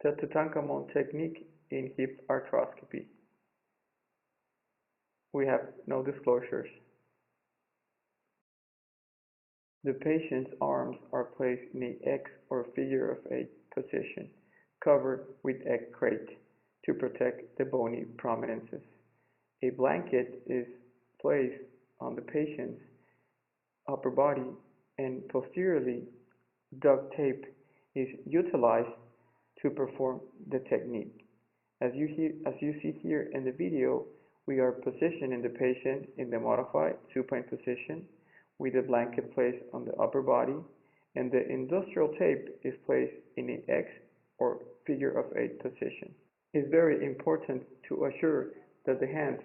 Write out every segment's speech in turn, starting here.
The Tutankhamun technique in hip arthroscopy. We have no disclosures. The patient's arms are placed in an X or figure of 8 position, covered with egg crate to protect the bony prominences. A blanket is placed on the patient's upper body, and posteriorly duct tape is utilized to perform the technique. As you see here in the video, we are positioning the patient in the modified supine position with a blanket placed on the upper body, and the industrial tape is placed in an X or figure of 8 position. It's very important to assure that the hands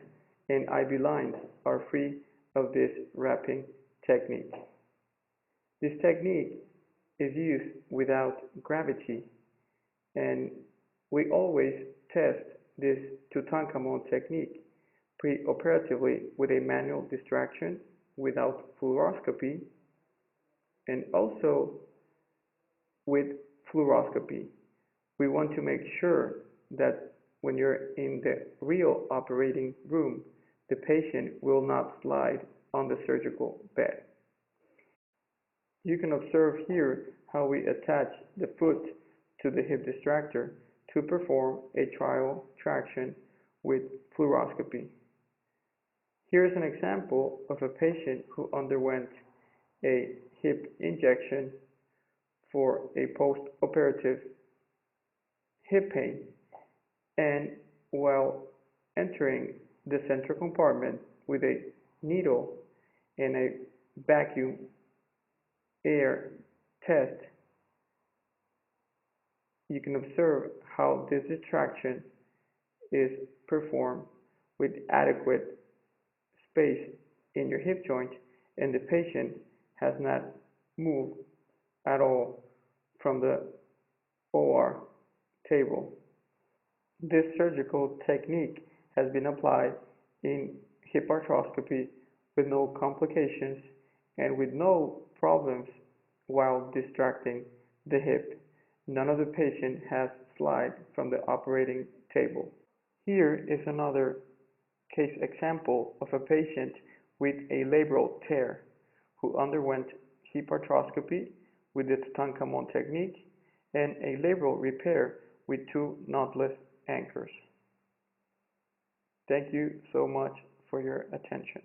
and IV lines are free of this wrapping technique. This technique is used without gravity, and we always test this Tutankhamun technique pre-operatively with a manual distraction without fluoroscopy, and also with fluoroscopy. We want to make sure that when you're in the real operating room, the patient will not slide on the surgical bed. You can observe here how we attach the foot to the hip distractor to perform a trial traction with fluoroscopy. Here's an example of a patient who underwent a hip injection for a post-operative hip pain, and while entering the central compartment with a needle and a vacuum air test, you can observe how this distraction is performed with adequate space in your hip joint, and the patient has not moved at all from the OR table. This surgical technique has been applied in hip arthroscopy with no complications and with no problems while distracting the hip. None of the patient has slid from the operating table. Here is another case example of a patient with a labral tear who underwent hip arthroscopy with the Tutankhamun technique and a labral repair with 2 knotless anchors. Thank you so much for your attention.